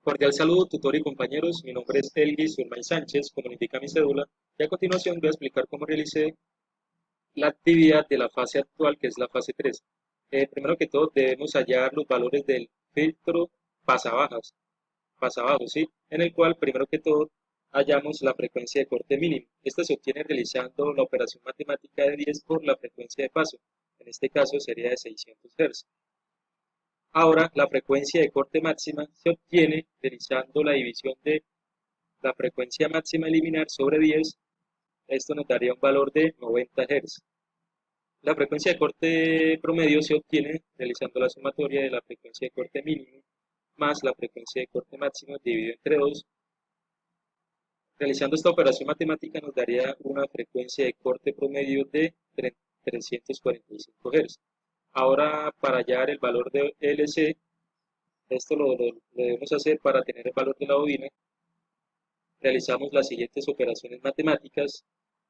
Cordial saludo, tutor y compañeros. Mi nombre es Elvis Surmay Sánchez, como lo indica mi cédula, y a continuación voy a explicar cómo realicé la actividad de la fase actual, que es la fase 3. Primero que todo, debemos hallar los valores del filtro pasabajas, ¿sí? En el cual, primero que todo, hallamos la frecuencia de corte mínimo. Esta se obtiene realizando la operación matemática de 10 por la frecuencia de paso. En este caso sería de 600 Hz. Ahora, la frecuencia de corte máxima se obtiene realizando la división de la frecuencia máxima eliminar sobre 10. Esto nos daría un valor de 90 Hz. La frecuencia de corte promedio se obtiene realizando la sumatoria de la frecuencia de corte mínimo más la frecuencia de corte máximo dividido entre 2. Realizando esta operación matemática nos daría una frecuencia de corte promedio de 345 Hz. Ahora, para hallar el valor de LC, esto lo debemos hacer para tener el valor de la bobina. Realizamos las siguientes operaciones matemáticas,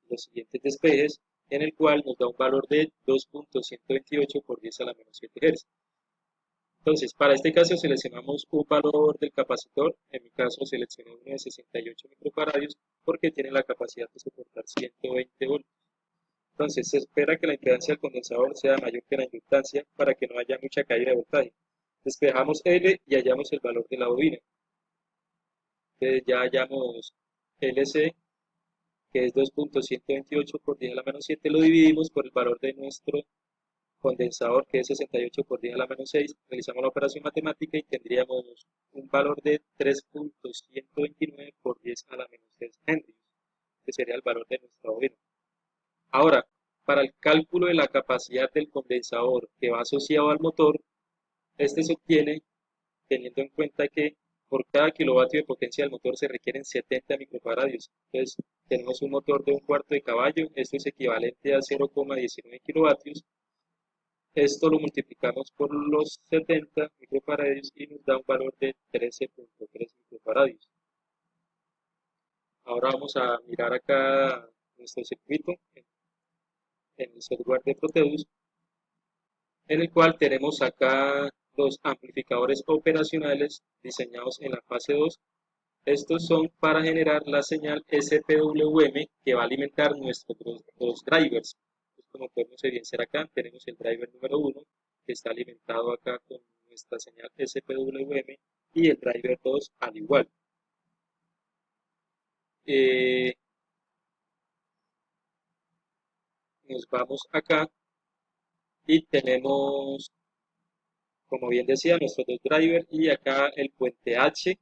los siguientes despejes, en el cual nos da un valor de 2.128 por 10 a la menos 7 Hz. Entonces, para este caso seleccionamos un valor del capacitor, en mi caso seleccioné uno de 68 microfarados porque tiene la capacidad de soportar 120 voltios. Entonces, se espera que la impedancia del condensador sea mayor que la inductancia para que no haya mucha caída de voltaje. Despejamos L y hallamos el valor de la bobina. Entonces ya hallamos LC, que es 2.128 por 10 a la menos 7, lo dividimos por el valor de nuestro condensador, que es 68 por 10 a la menos 6, realizamos la operación matemática y tendríamos un valor de 3.129 por 10 a la menos 6 henry, que sería el valor de nuestra bobina. Ahora, para el cálculo de la capacidad del condensador que va asociado al motor, este se obtiene teniendo en cuenta que por cada kilovatio de potencia del motor se requieren 70 microfarados. Entonces, tenemos un motor de un cuarto de caballo, esto es equivalente a 0,19 kilovatios. Esto lo multiplicamos por los 70 microfarados y nos da un valor de 13.3 microfarados. Ahora vamos a mirar acá nuestro circuito en el software de Proteus, en el cual tenemos acá los amplificadores operacionales diseñados en la fase 2. Estos son para generar la señal SPWM que va a alimentar nuestros dos drivers. Pues como podemos evidenciar acá, tenemos el driver número 1 que está alimentado acá con nuestra señal SPWM y el driver 2 al igual. Eh, Nos vamos acá y tenemos, como bien decía, nuestros dos drivers y acá el puente H,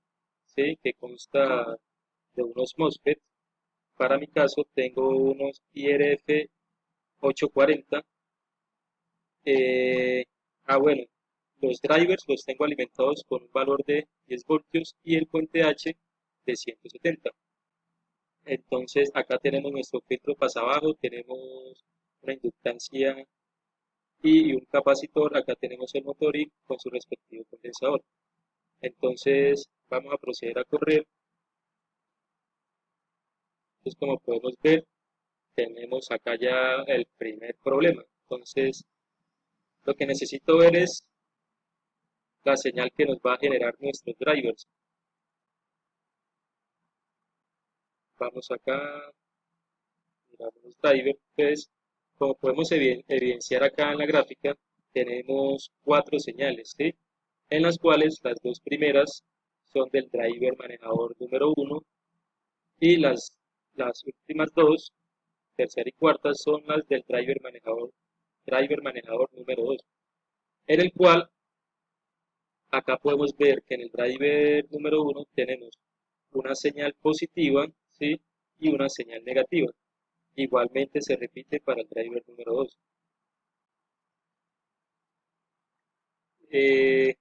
¿sí? Que consta de unos MOSFET. Para mi caso tengo unos IRF 840. Eh, bueno, los drivers los tengo alimentados con un valor de 10 voltios y el puente H de 170. Entonces acá tenemos nuestro filtro pasabajo, tenemos una inductancia y un capacitor, acá tenemos el motor y con su respectivo condensador. Entonces vamos a proceder a correr. Entonces como podemos ver, tenemos acá ya el primer problema. Entonces lo que necesito ver es la señal que nos va a generar nuestros drivers. Vamos acá, miramos los drivers. Entonces, como podemos evidenciar acá en la gráfica, tenemos cuatro señales, ¿sí? En las cuales las dos primeras son del driver manejador número 1 y las últimas dos, tercera y cuarta, son las del driver manejador número 2, en el cual acá podemos ver que en el driver número 1 tenemos una señal positiva, ¿sí? Y una señal negativa. Igualmente se repite para el driver número 2. Eh,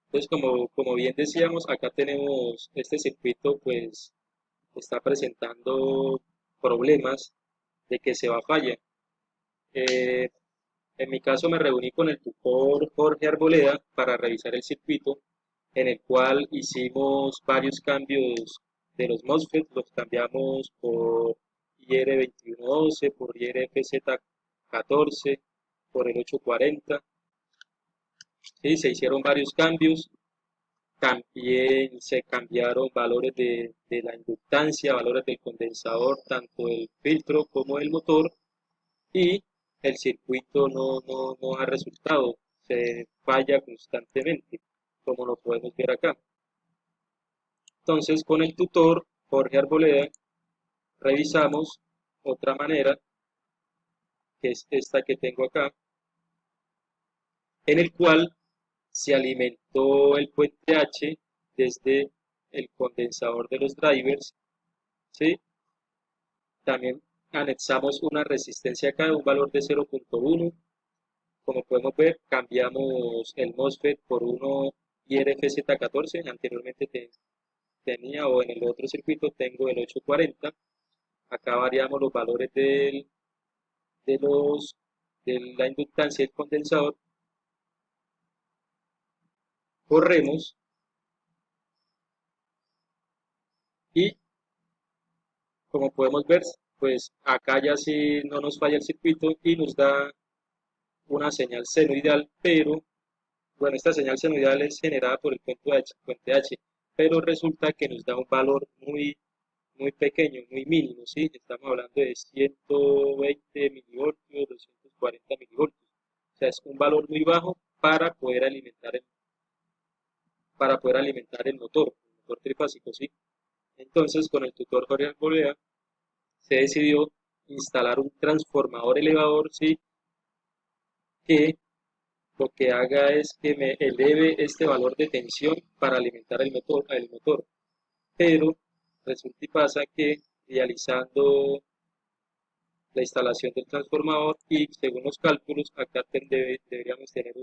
entonces, como bien decíamos, acá tenemos este circuito, pues está presentando problemas de que se va a fallar. Eh, en mi caso me reuní con el tutor Jorge Arboleda para revisar el circuito, en el cual hicimos varios cambios de los MOSFET, los cambiamos por IR2112, por IRFZ14, por el 840. ¿sí? Se hicieron varios cambios, también se cambiaron valores de la inductancia, valores del condensador, tanto del filtro como del motor, y el circuito no ha resultado, se falla constantemente, como lo podemos ver acá. Entonces, con el tutor Jorge Arboleda, revisamos otra manera, que es esta que tengo acá, en el cual se alimentó el puente H desde el condensador de los drivers, ¿sí? También anexamos una resistencia acá de un valor de 0.1. Como podemos ver, cambiamos el MOSFET por uno IRFZ14. Anteriormente tenía, o en el otro circuito tengo el 840. Acá variamos los valores de, los, de la inductancia del condensador. Corremos y, como podemos ver, pues acá ya sí no nos falla el circuito y nos da una señal senoidal, pero bueno, esta señal senoidal es generada por el puente H, pero resulta que nos da un valor muy pequeño, muy mínimo, ¿sí? Estamos hablando de 120 milivoltios, 240 milivoltios. O sea, es un valor muy bajo para poder alimentar el motor trifásico, ¿sí? Entonces, con el tutor Jorge Arboleda se decidió instalar un transformador elevador, ¿sí? Que lo que haga es que me eleve este valor de tensión para alimentar el motor. Pero resulta y pasa que realizando la instalación del transformador y según los cálculos, acá deberíamos tener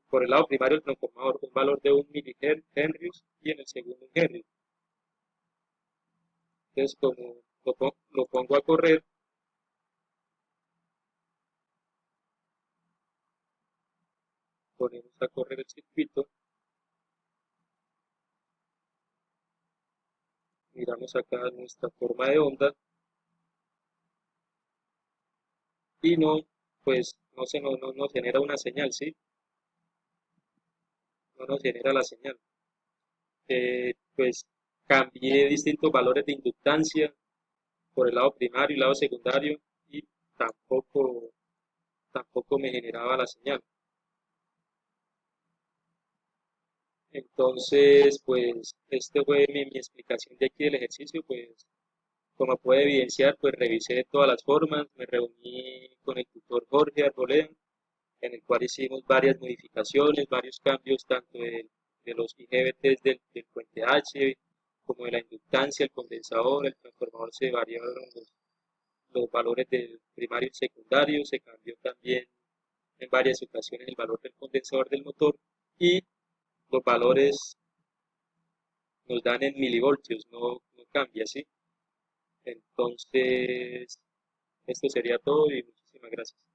por el lado primario del transformador un valor de 1 milihenrios y en el segundo un henry. Entonces, como lo pongo a correr, ponemos a correr el circuito, miramos acá nuestra forma de onda y pues no nos genera una señal, ¿sí? No nos genera la señal. Pues cambié distintos valores de inductancia por el lado primario y lado secundario y tampoco me generaba la señal. Entonces, pues, este fue mi explicación de aquí del ejercicio, pues, como puede evidenciar, pues revisé todas las formas, me reuní con el tutor Jorge Arboleda, en el cual hicimos varias modificaciones, varios cambios, tanto de los IGBTs del puente H, como de la inductancia, el condensador, el transformador, se variaron los valores del primario y secundario, se cambió también en varias ocasiones el valor del condensador del motor y los valores nos dan en milivoltios, no cambia, ¿sí? Entonces, esto sería todo y muchísimas gracias.